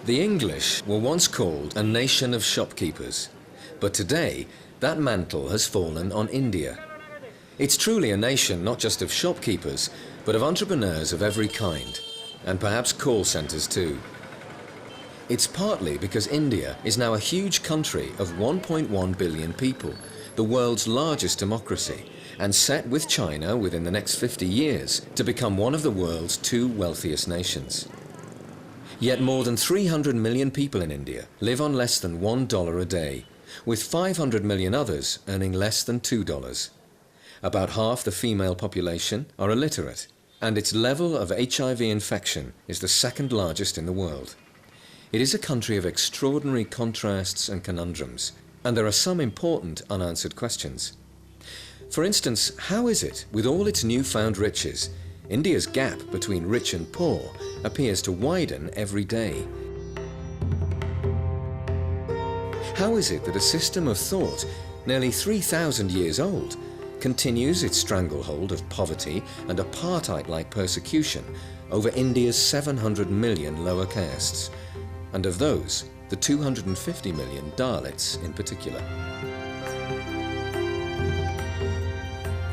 The English were once called a nation of shopkeepers, but today that mantle has fallen on India. It's truly a nation not just of shopkeepers, but of entrepreneurs of every kind, and perhaps call centers too. It's partly because India is now a huge country of 1.1 billion people, the world's largest democracy, and set with China within the next 50 years to become one of the world's 2 wealthiest nations. Yet more than 300 million people in India live on less than $1 a day, with 500 million others earning less than $2. About half the female population are illiterate, and its level of HIV infection is the 2nd largest in the world. It is a country of extraordinary contrasts and conundrums, and there are some important unanswered questions. For instance, how is it, with all its newfound riches, India's gap between rich and poor appears to widen every day? How is it that a system of thought nearly 3,000 years old continues its stranglehold of poverty and apartheid-like persecution over India's 700 million lower castes, and of those, the 250 million Dalits in particular?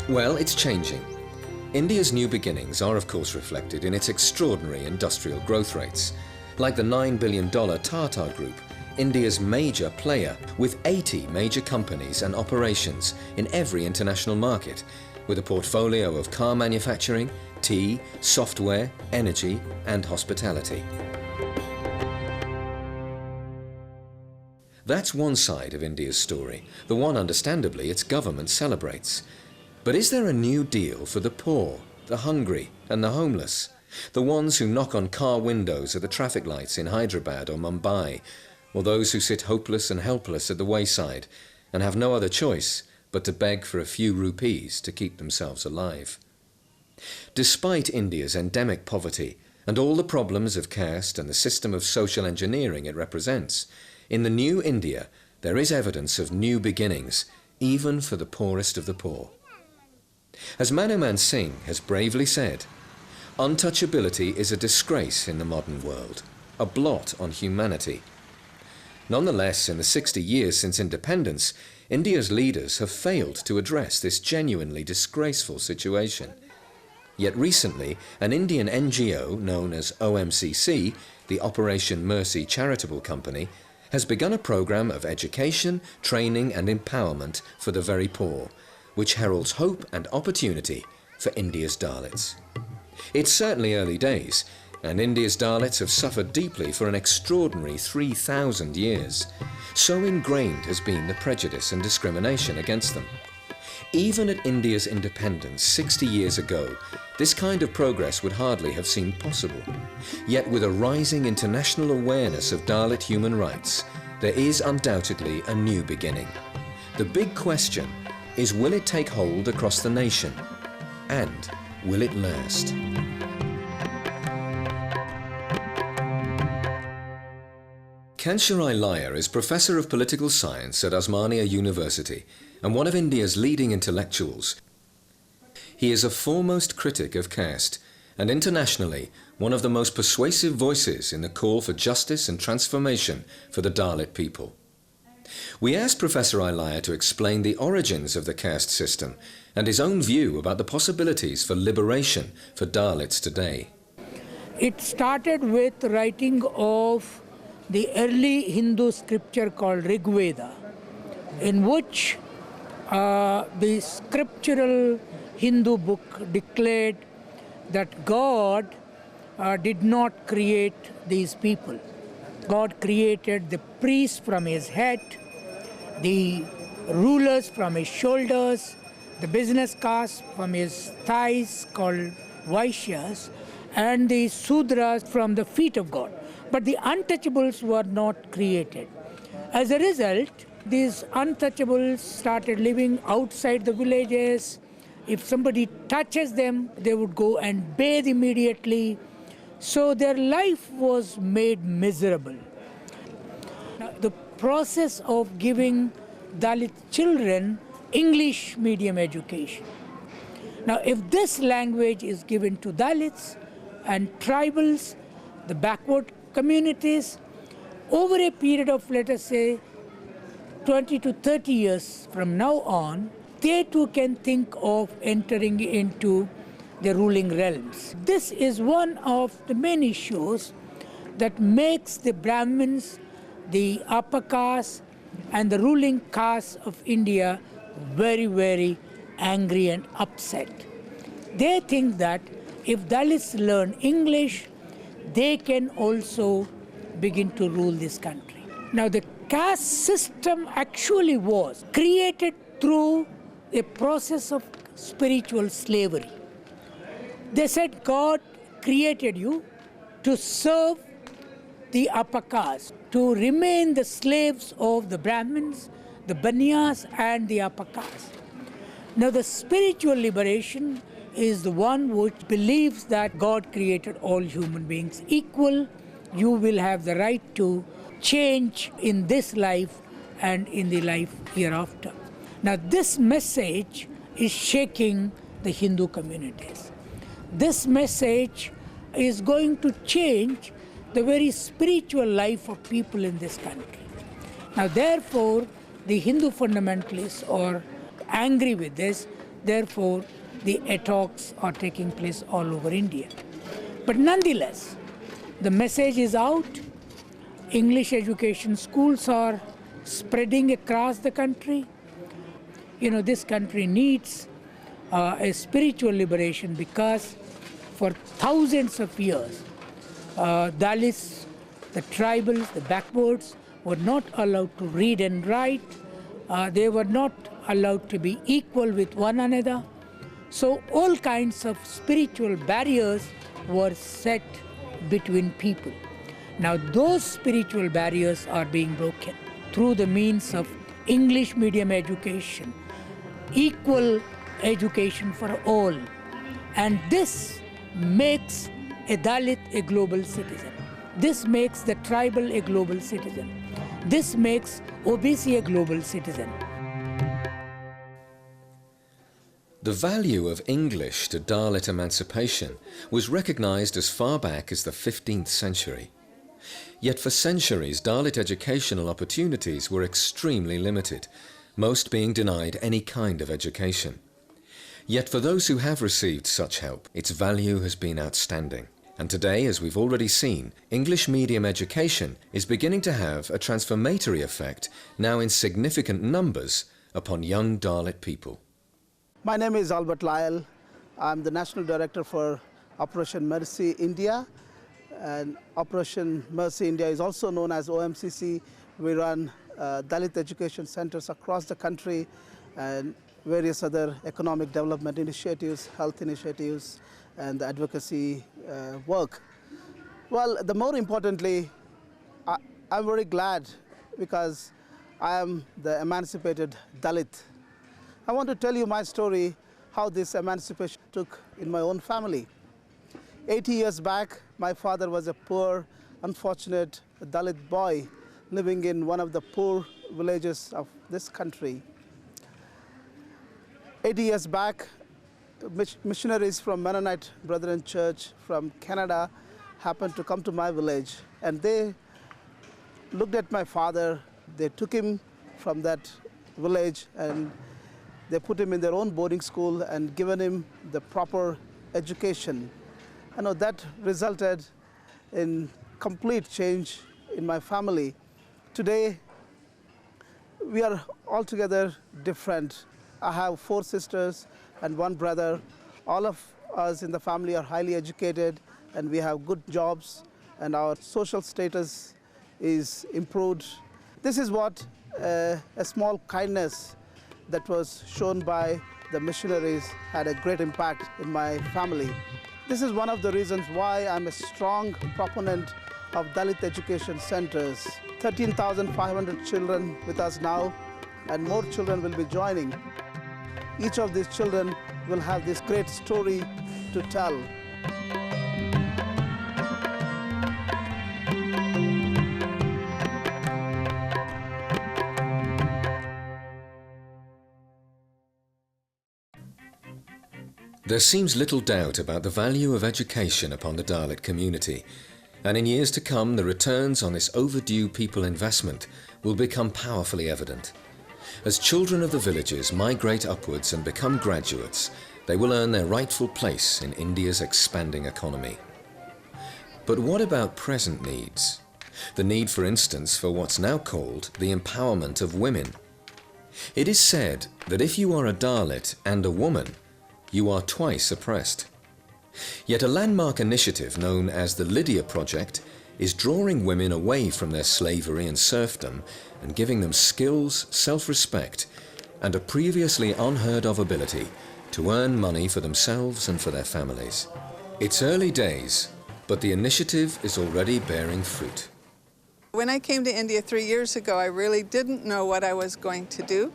Well, it's changing. India's new beginnings are of course reflected in its extraordinary industrial growth rates, like the $9 billion Tata Group, India's major player, with 80 major companies and operations in every international market, with a portfolio of car manufacturing, tea, software, energy, and hospitality. That's one side of India's story, the one understandably its government celebrates. But is there a new deal for the poor, the hungry, and the homeless? The ones who knock on car windows at the traffic lights in Hyderabad or Mumbai, or those who sit hopeless and helpless at the wayside and have no other choice but to beg for a few rupees to keep themselves alive. Despite India's endemic poverty and all the problems of caste and the system of social engineering it represents, in the new India there is evidence of new beginnings, even for the poorest of the poor. As Singh has bravely said, untouchability is a disgrace in the modern world, a blot on humanity. Nonetheless, in the 60 years since independence, India's leaders have failed to address this genuinely disgraceful situation. Yet recently, an Indian NGO known as OMCC, the Operation Mercy Charitable Company, has begun a program of education, training and empowerment for the very poor, which heralds hope and opportunity for India's Dalits. It's certainly early days, and India's Dalits have suffered deeply for an extraordinary 3,000 years. So ingrained has been the prejudice and discrimination against them. Even at India's independence 60 years ago, this kind of progress would hardly have seemed possible. Yet with a rising international awareness of Dalit human rights, there is undoubtedly a new beginning. The big question is, will it take hold across the nation? And will it last? Kancha Ilaiah is Professor of Political Science at Osmania University and one of India's leading intellectuals. He is a foremost critic of caste and internationally one of the most persuasive voices in the call for justice and transformation for the Dalit people. We asked Professor Ilaiah to explain the origins of the caste system and his own view about the possibilities for liberation for Dalits today. It started with writing of the early Hindu scripture called Rig Veda, in which the scriptural Hindu book declared that God did not create these people. God created the priest from his head, the rulers from his shoulders, the business caste from his thighs called Vaishyas, and the Sudras from the feet of God. But the untouchables were not created. As a result, these untouchables started living outside the villages. If somebody touches them, they would go and bathe immediately. So their life was made miserable. Now, the process of giving Dalit children English medium education. Now, if this language is given to Dalits and tribals, the backward communities, over a period of, let us say, 20 to 30 years from now on, they too can think of entering into the ruling realms. This is one of the main issues that makes the Brahmins, the upper caste, and the ruling caste of India very, very angry and upset. They think that if Dalits learn English, they can also begin to rule this country. Now, the caste system actually was created through a process of spiritual slavery. They said God created you to serve the upper caste, to remain the slaves of the Brahmins, the Banyas, and the upper caste. Now, the spiritual liberation is the one which believes that God created all human beings equal. You will have the right to change in this life and in the life hereafter. Now, this message is shaking the Hindu communities. This message is going to change the very spiritual life of people in this country. Now, therefore, the Hindu fundamentalists are angry with this. Therefore, the attacks are taking place all over India. But nonetheless, the message is out. English education schools are spreading across the country. You know, this country needs a spiritual liberation because for thousands of years, Dalits, the tribals, the backwards, were not allowed to read and write. They were not allowed to be equal with one another. So all kinds of spiritual barriers were set between people. Now those spiritual barriers are being broken through the means of English medium education, equal education for all. And this makes a Dalit a global citizen. This makes the tribal a global citizen. This makes OBC a global citizen. The value of English to Dalit emancipation was recognized as far back as the 15th century. Yet for centuries, Dalit educational opportunities were extremely limited, most being denied any kind of education. Yet for those who have received such help, its value has been outstanding. And today, as we've already seen, English medium education is beginning to have a transformatory effect, now in significant numbers, upon young Dalit people. My name is Albert Lyle. I'm the National Director for Operation Mercy India. And Operation Mercy India is also known as OMCC. We run Dalit education centers across the country and various other economic development initiatives, health initiatives, and advocacy work. Well, the more importantly, I'm very glad because I am the emancipated Dalit. I want to tell you my story, how this emancipation took in my own family. 80 years back, my father was a poor, unfortunate Dalit boy living in one of the poor villages of this country. 80 years back, missionaries from Mennonite Brethren Church from Canada happened to come to my village, and they looked at my father. They took him from that village and they put him in their own boarding school and given him the proper education. I know that resulted in complete change in my family. Today, we are altogether different. I have 4 sisters and 1 brother. All of us in the family are highly educated and we have good jobs and our social status is improved. This is what a small kindness that was shown by the missionaries had a great impact in my family. This is one of the reasons why I'm a strong proponent of Dalit education centers. 13,500 children with us now, and more children will be joining. Each of these children will have this great story to tell. There seems little doubt about the value of education upon the Dalit community. And in years to come, the returns on this overdue people investment will become powerfully evident. As children of the villages migrate upwards and become graduates, they will earn their rightful place in India's expanding economy. But what about present needs? The need, for instance, for what's now called the empowerment of women. It is said that if you are a Dalit and a woman, you are twice oppressed. Yet a landmark initiative known as the Lydia Project is drawing women away from their slavery and serfdom and giving them skills, self-respect, and a previously unheard of ability to earn money for themselves and for their families. It's early days, but the initiative is already bearing fruit. When I came to India 3 years ago, I really didn't know what I was going to do.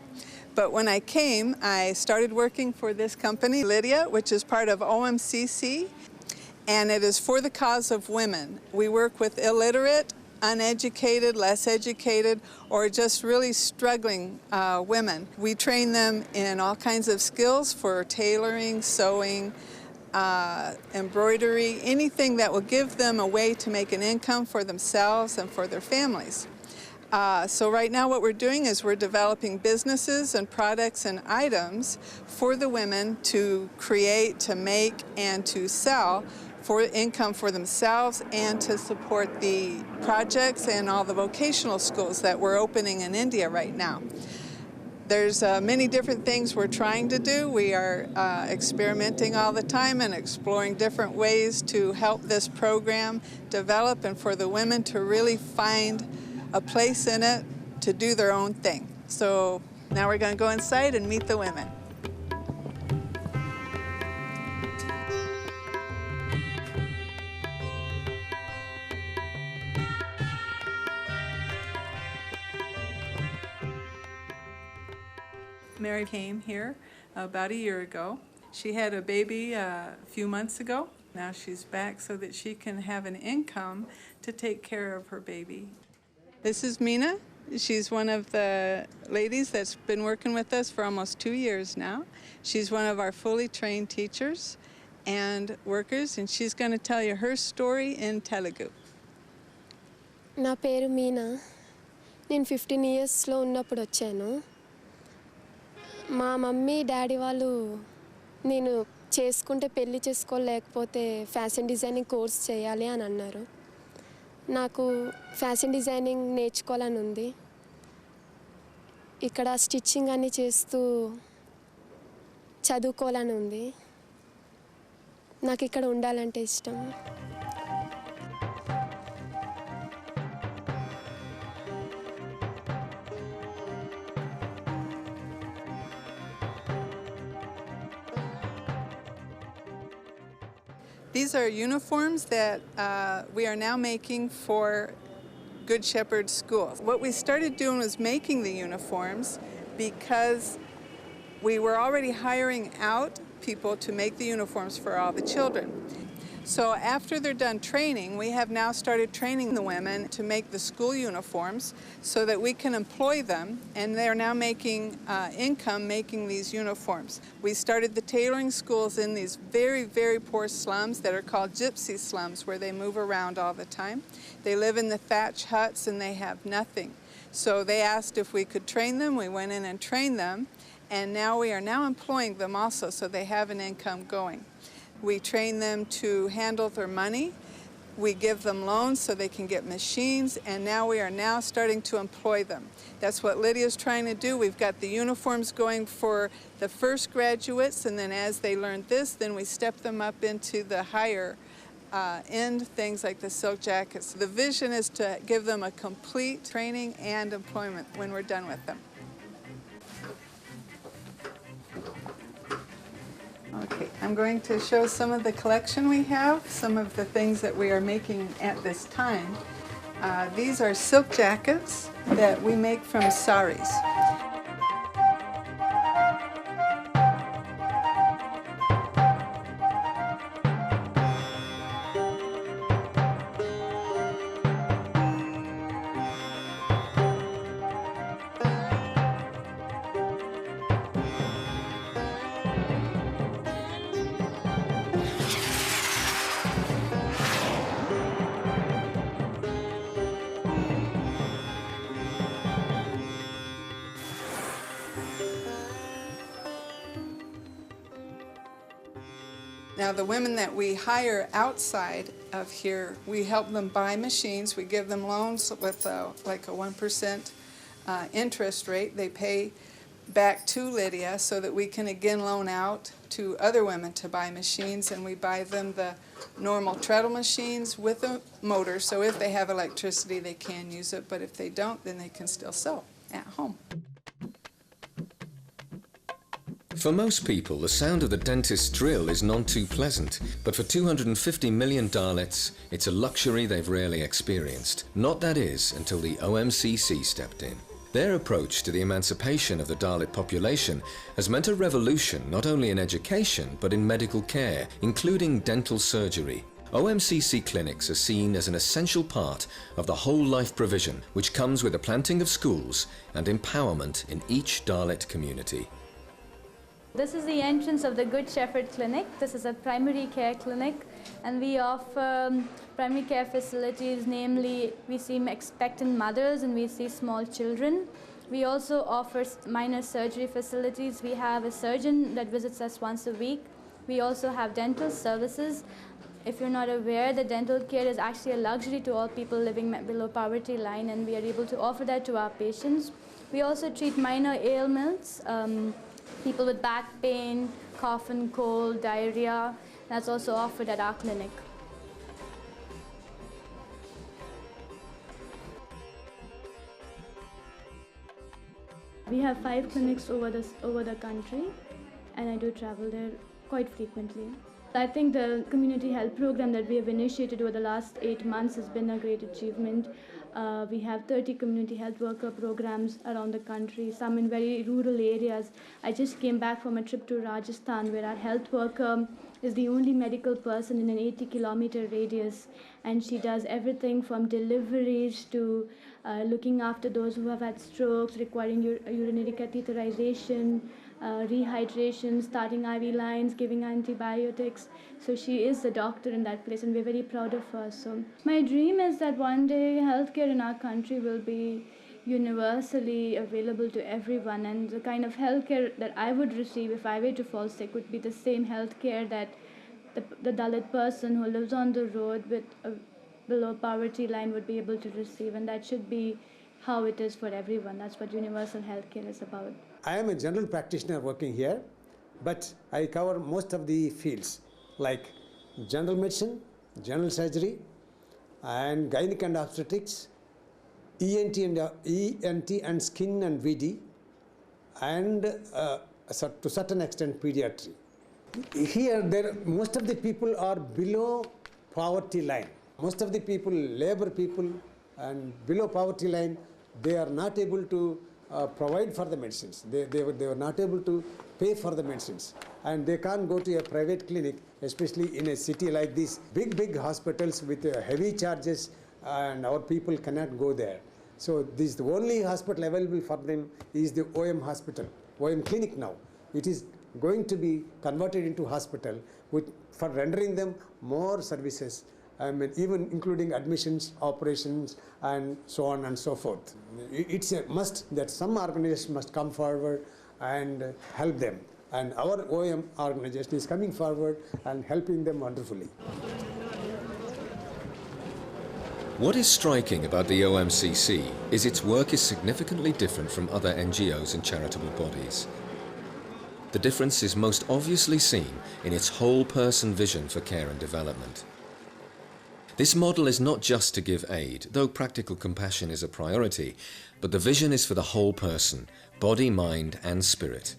But when I came, I started working for this company, Lydia, which is part of OMCC, and it is for the cause of women. We work with illiterate, uneducated, less educated, or just really struggling women. We train them in all kinds of skills for tailoring, sewing, embroidery, anything that will give them a way to make an income for themselves and for their families. So right now what we're doing is we're developing businesses and products and items for the women to create, to make, and to sell for income for themselves and to support the projects and all the vocational schools that we're opening in India right now. There's many different things we're trying to do. We are experimenting all the time and exploring different ways to help this program develop and for the women to really find a place in it to do their own thing. So now we're going to go inside and meet the women. Mary came here about a year ago. She had a baby a few months ago. Now she's back so that she can have an income to take care of her baby. This is Meena. She's one of the ladies that's been working with us for almost 2 years now. She's one of our fully trained teachers and workers, and she's going to tell you her story in Telugu. నా పేరు మీనా. నేను 15 ఇయర్స్లో ఉన్నప్పుడు వచ్చాను. మా mummy daddy వాళ్ళు నేను చేసుకుంటే పెళ్లి చేసుకోలేకపోతే ఫ్యాషన్ డిజైనింగ్ కోర్స్ చేయాలి అని అన్నారు. నాకు ఫ్యాషన్ డిజైనింగ్ నేర్చుకోవాలని ఉంది. ఇక్కడ స్టిచ్చింగ్ అన్ని చేస్తూ చదువుకోవాలని ఉంది. నాకు ఇక్కడ ఉండాలంటే ఇష్టం. These are uniforms that we are now making for Good Shepherd School. What we started doing was making the uniforms because we were already hiring out people to make the uniforms for all the children. So after they're done training, we have now started training the women to make the school uniforms so that we can employ them, and they're now making income making these uniforms. We started the tailoring schools in these very, very poor slums that are called gypsy slums, where they move around all the time. They live in the thatch huts and they have nothing. So they asked if we could train them. We went in and trained them, and now we are now employing them also so they have an income going. We train them to handle their money. We give them loans so they can get machines, and now we are now starting to employ them. That's what Lydia's trying to do. We've got the uniforms going for the first graduates, and then as they learn this, then we step them up into the higher end things like the silk jackets. The vision is to give them a complete training and employment when we're done with them. Okay, I'm going to show some of the collection we have, some of the things that we are making at this time. These are silk jackets that we make from saris. Now the women that we hire outside of here, we help them buy machines. We give them loans with like a 1% interest rate. They pay back to Lydia so that we can again loan out to other women to buy machines, and we buy them the normal treadle machines with a motor, so if they have electricity they can use it, but if they don't then they can still sew at home. For most people, the sound of the dentist's drill is none too pleasant, but for 250 million Dalits, it's a luxury they've rarely experienced. Not that is, until the OMCC stepped in. Their approach to the emancipation of the Dalit population has meant a revolution not only in education, but in medical care, including dental surgery. OMCC clinics are seen as an essential part of the whole life provision, which comes with the planting of schools and empowerment in each Dalit community. This is the entrance of the Good Shepherd Clinic. This is a primary care clinic, and we offer primary care facilities, namely we see expectant mothers and we see small children. We also offer minor surgery facilities. We have a surgeon that visits us once a week. We also have dental services. If you're not aware, the dental care is actually a luxury to all people living below poverty line, and we are able to offer that to our patients. We also treat minor ailments, people with back pain, cough and cold, diarrhea. That's also offered at our clinic. We have 5 clinics over the country, and I do travel there quite frequently. I think the community health program that we have initiated over the last 8 months has been a great achievement. We have 30 community health worker programs around the country, some in very rural areas. I just came back from a trip to Rajasthan where our health worker is the only medical person in an 80-kilometer radius, and she does everything from deliveries to looking after those who have had strokes, requiring urinary catheterization, rehydration, starting IV lines, giving antibiotics. So she is the doctor in that place, and we're very proud of her. So my dream is that one day healthcare in our country will be universally available to everyone, and the kind of healthcare that I would receive if I were to fall sick would be the same healthcare that the Dalit person who lives on the road with below poverty line would be able to receive, and that should be how it is for everyone. That's what universal healthcare is about. I am a general practitioner working here, but I cover most of the fields like general medicine, general surgery, and gynec and obstetrics, ENT and skin and VD, and to certain extent pediatry. Here, most of the people are below poverty line. Most of the people, labor people, and below poverty line, they are not able to provide for the medicines. They were not able to pay for the medicines, and they can't go to a private clinic, especially in a city like this. Big hospitals with heavy charges, and our people cannot go there. So the only hospital available for them is the OM hospital, OM clinic now. It is going to be converted into hospital for rendering them more services, even including admissions, operations, and so on and so forth. It's a must that some organization must come forward and help them. And our OM organization is coming forward and helping them wonderfully. What is striking about the OMCC is its work is significantly different from other NGOs and charitable bodies. The difference is most obviously seen in its whole-person vision for care and development. This model is not just to give aid, though practical compassion is a priority, but the vision is for the whole person, body, mind, and spirit.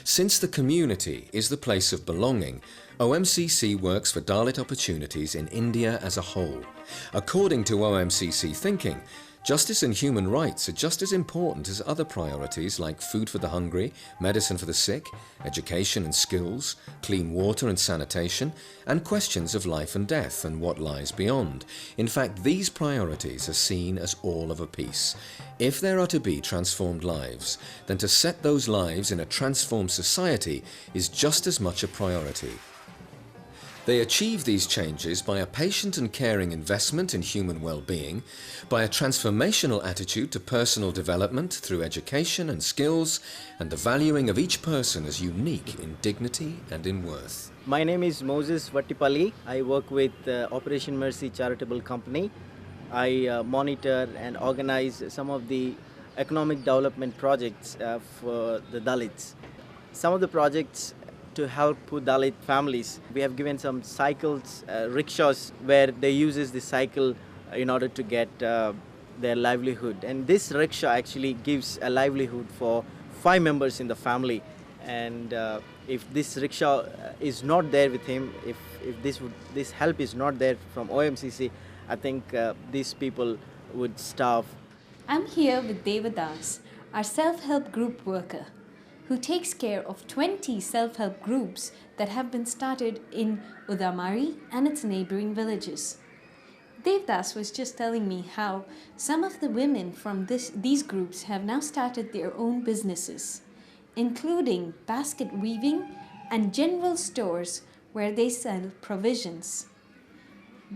Since the community is the place of belonging, OMCC works for Dalit opportunities in India as a whole. According to OMCC thinking, justice and human rights are just as important as other priorities like food for the hungry, medicine for the sick, education and skills, clean water and sanitation, and questions of life and death and what lies beyond. In fact, these priorities are seen as all of a piece. If there are to be transformed lives, then to set those lives in a transformed society is just as much a priority. They achieve these changes by a patient and caring investment in human well-being, by a transformational attitude to personal development through education and skills, and the valuing of each person as unique in dignity and in worth. My name is Moses Vattipalli. I work with Operation Mercy Charitable Company. I monitor and organize some of the economic development projects for the Dalits. Some of the projects to help Dalit families. We have given some cycles, rickshaws, where they uses the cycle in order to get their livelihood. And this rickshaw actually gives a livelihood for 5 members in the family. And if this rickshaw is not there with him, if this help is not there from OMCC, I think these people would starve. I'm here with Devadas, our self-help group worker, who takes care of 20 self-help groups that have been started in Udamari and its neighboring villages. Devdas was just telling me how some of the women from these groups have now started their own businesses, including basket weaving and general stores where they sell provisions.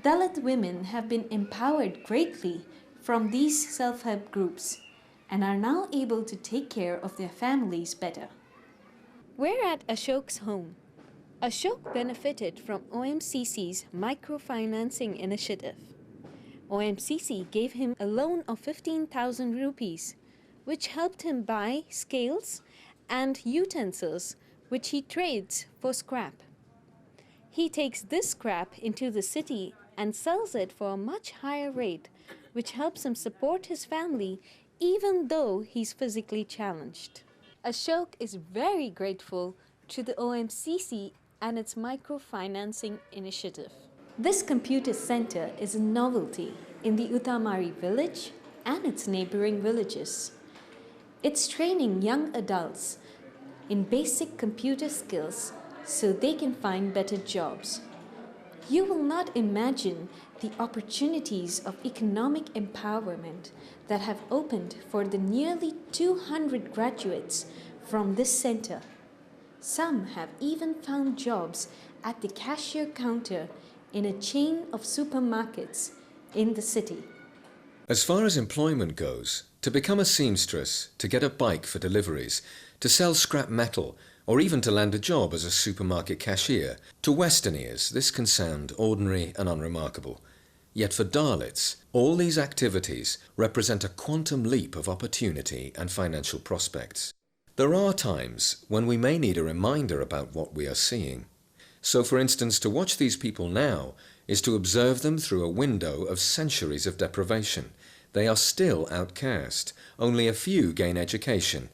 Dalit women have been empowered greatly from these self-help groups and are now able to take care of their families better. We're at Ashok's home. Ashok benefited from OMCC's microfinancing initiative. OMCC gave him a loan of 15,000 rupees, which helped him buy scales and utensils, which he trades for scrap. He takes this scrap into the city and sells it for a much higher rate, which helps him support his family even though he's physically challenged. Ashok is very grateful to the OMCC and its microfinancing initiative. This computer center is a novelty in the Utamari village and its neighboring villages. It's training young adults in basic computer skills so they can find better jobs. You will not imagine the opportunities of economic empowerment that have opened for the nearly 200 graduates from this center. Some have even found jobs at the cashier counter in a chain of supermarkets in the city. As far as employment goes, to become a seamstress, to get a bike for deliveries, to sell scrap metal, or even to land a job as a supermarket cashier, to Western ears this can sound ordinary and unremarkable. Yet for Dalits, all these activities represent a quantum leap of opportunity and financial prospects. There are times when we may need a reminder about what we are seeing. So for instance, to watch these people now is to observe them through a window of centuries of deprivation. They are still outcast. Only a few gain education.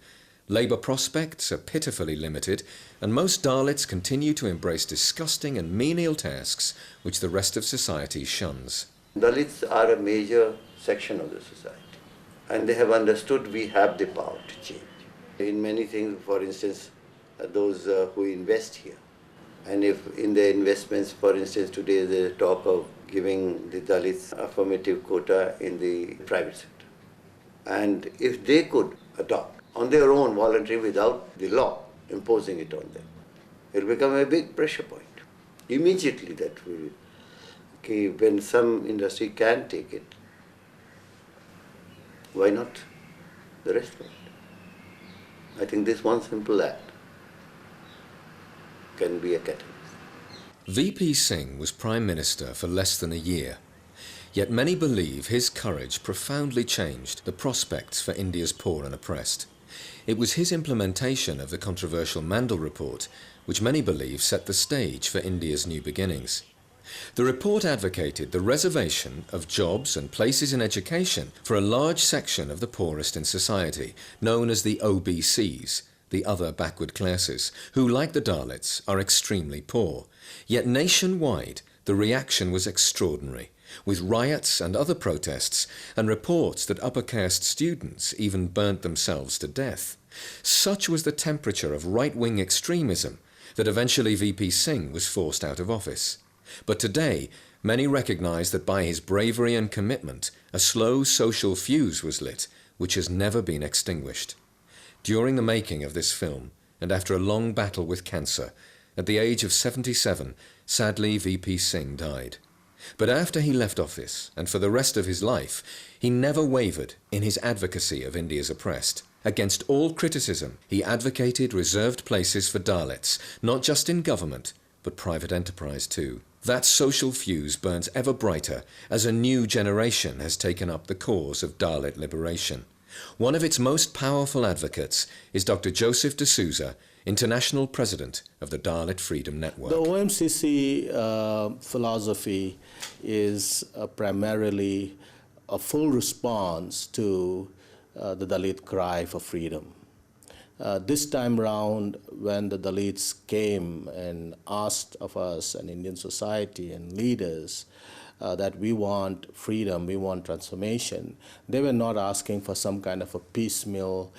Labour prospects are pitifully limited, and most Dalits continue to embrace disgusting and menial tasks which the rest of society shuns. Dalits are a major section of the society, and they have understood we have the power to change. In many things, for instance, those who invest here, and if in their investments, for instance, today they talk of giving the Dalits affirmative quota in the private sector. And if they could adopt on their own, voluntary, without the law imposing it on them, it will become a big pressure point. Immediately that will, okay, when some industry can take it, why not the rest of it? I think this one simple act can be a catalyst. VP Singh was Prime Minister for less than a year. Yet many believe his courage profoundly changed the prospects for India's poor and oppressed. It was his implementation of the controversial Mandal Report which many believe set the stage for India's new beginnings. The report advocated the reservation of jobs and places in education for a large section of the poorest in society, known as the OBCs, the other backward classes, who, like the Dalits, are extremely poor. Yet nationwide, the reaction was extraordinary, with riots and other protests, and reports that upper caste students even burnt themselves to death. Such was the temperature of right-wing extremism that eventually VP Singh was forced out of office. But today, many recognize that by his bravery and commitment, a slow social fuse was lit, which has never been extinguished. During the making of this film, and after a long battle with cancer, at the age of 77, Sadly, VP Singh died. But after he left office, and for the rest of his life, he never wavered in his advocacy of India's oppressed. Against all criticism, he advocated reserved places for Dalits, not just in government, but private enterprise too. That social fuse burns ever brighter as a new generation has taken up the cause of Dalit liberation. One of its most powerful advocates is Dr. Joseph D'Souza, International President of the Dalit Freedom Network. The OMCC philosophy is primarily a full response to the Dalit cry for freedom. This time round, when the Dalits came and asked of us and Indian society and leaders that we want freedom, we want transformation, they were not asking for some kind of a piecemeal,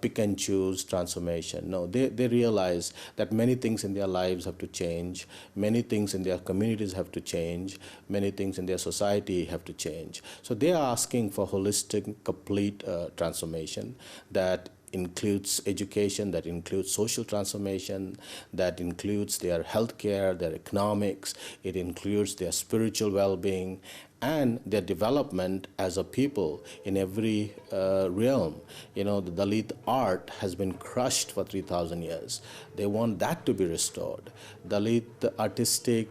pick and choose transformation. No, they realized that many things in their lives have to change, many things in their communities have to change, many things in their society have to change. So they are asking for holistic, complete transformation that includes education, that includes social transformation, that includes their healthcare, their economics, it includes their spiritual well-being, and their development as a people in every realm. You know, the Dalit art has been crushed for 3,000 years. They want that to be restored. Dalit artistic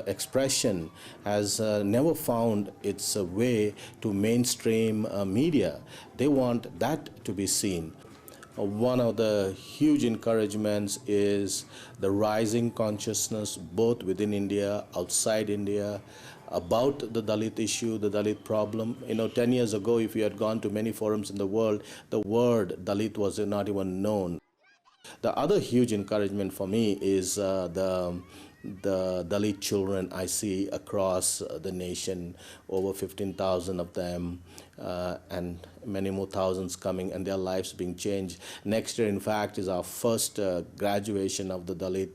expression has never found its way to mainstream media. They want that to be seen. One of the huge encouragements is the rising consciousness both within India, outside India, about the Dalit issue, the Dalit problem. You know, 10 years ago, if you had gone to many forums in the world, the word Dalit was not even known. The other huge encouragement for me is the Dalit children I see across the nation, over 15,000 of them, and many more thousands coming, and their lives being changed. Next year, in fact, is our first graduation of the Dalit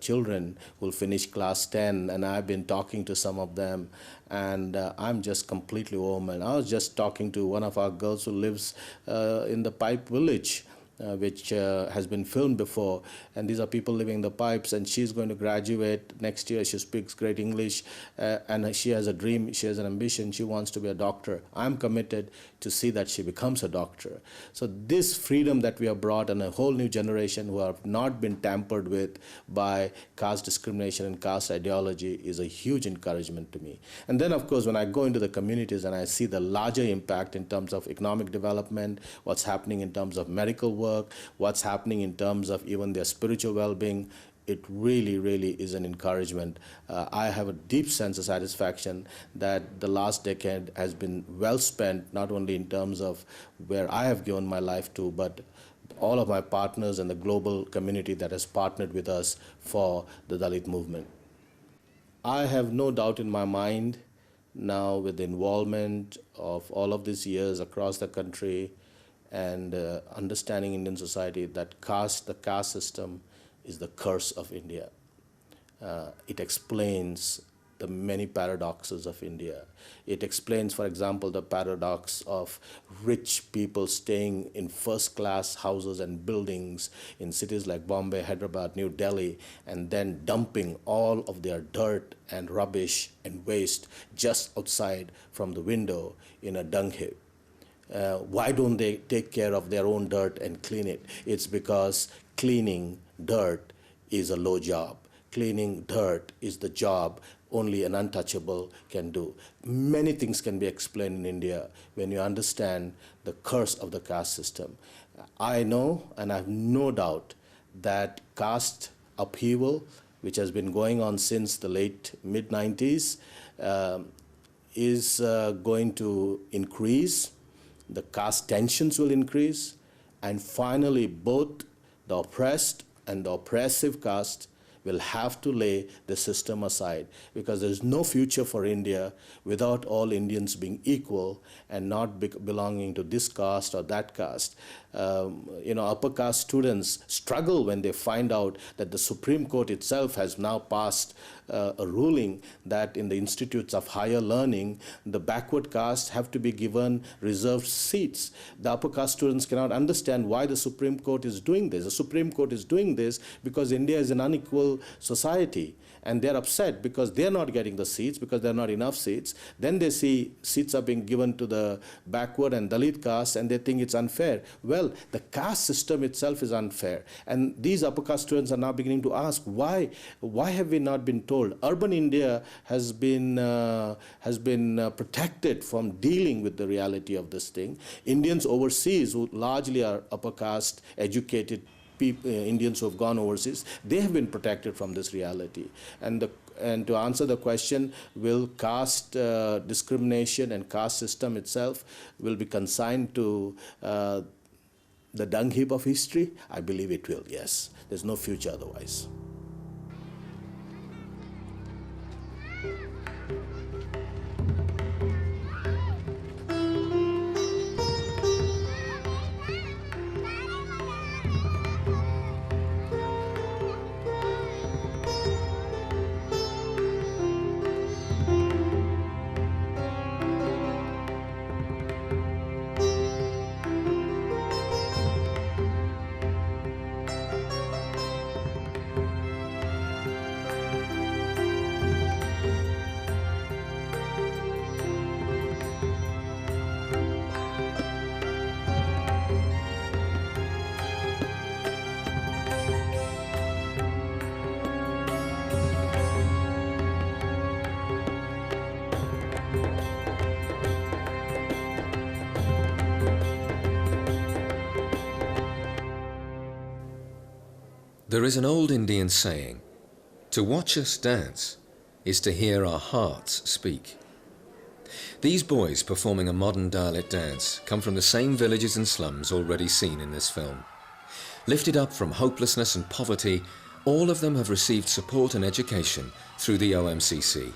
children who will finish class 10, and I've been talking to some of them, and I'm just completely overwhelmed. I was just talking to one of our girls who lives in the Pipe Village, which has been filmed before, and these are people living in the pipes, and she's going to graduate next year. She speaks great English, and she has a dream, she has an ambition, she wants to be a doctor. I'm committed to see that she becomes a doctor. So this freedom that we have brought, and a whole new generation who have not been tampered with by caste discrimination and caste ideology, is a huge encouragement to me. And then, of course, when I go into the communities and I see the larger impact in terms of economic development, what's happening in terms of medical work, what's happening in terms of even their spiritual well-being, it really, really is an encouragement. I have a deep sense of satisfaction that the last decade has been well spent, not only in terms of where I have given my life to, but all of my partners and the global community that has partnered with us for the Dalit movement. I have no doubt in my mind now, with the involvement of all of these years across the country, and understanding Indian society, that the caste system is the curse of India. It explains the many paradoxes of India. It explains, for example, the paradox of rich people staying in first-class houses and buildings in cities like Bombay, Hyderabad, New Delhi, and then dumping all of their dirt and rubbish and waste just outside from the window in a dung heap. Why don't they take care of their own dirt and clean it? It's because cleaning dirt is a low job. Cleaning dirt is the job only an untouchable can do. Many things can be explained in India when you understand the curse of the caste system. I know, and I have no doubt, that caste upheaval, which has been going on since the late mid-90s, is going to increase. The caste tensions will increase, and finally both the oppressed and the oppressive caste will have to lay the system aside, because there's no future for India without all Indians being equal and not belonging to this caste or that caste. You know, upper caste students struggle when they find out that the Supreme Court itself has now passed a ruling that in the institutes of higher learning, the backward caste have to be given reserved seats. The upper caste students cannot understand why the Supreme Court is doing this. The Supreme Court is doing this because India is an unequal civil society, and they're upset because they're not getting the seats, because there are not enough seats. Then they see seats are being given to the backward and Dalit caste, and they think it's unfair. Well, the caste system itself is unfair. And these upper caste students are now beginning to ask, why have we not been told? Urban India has been protected from dealing with the reality of this thing. Indians overseas, who largely are upper caste, educated Indians who have gone overseas, they have been protected from this reality. And to answer the question, will caste discrimination and caste system itself will be consigned to the dung heap of history? I believe it will, yes. There's no future otherwise. There is an old Indian saying, to watch us dance is to hear our hearts speak. These boys performing a modern Dalit dance come from the same villages and slums already seen in this film. Lifted up from hopelessness and poverty, all of them have received support and education through the OMCC.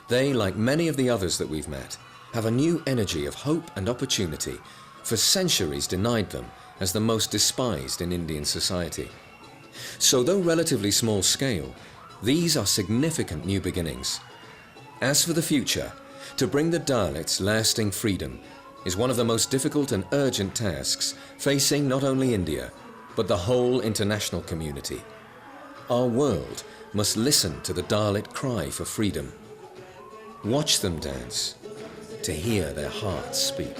They, like many of the others that we've met, have a new energy of hope and opportunity, for centuries denied them as the most despised in Indian society. So though relatively small scale, these are significant new beginnings. As for the future, to bring the Dalits lasting freedom is one of the most difficult and urgent tasks facing not only India, but the whole international community. Our world must listen to the Dalit cry for freedom. Watch them dance, to hear their hearts speak.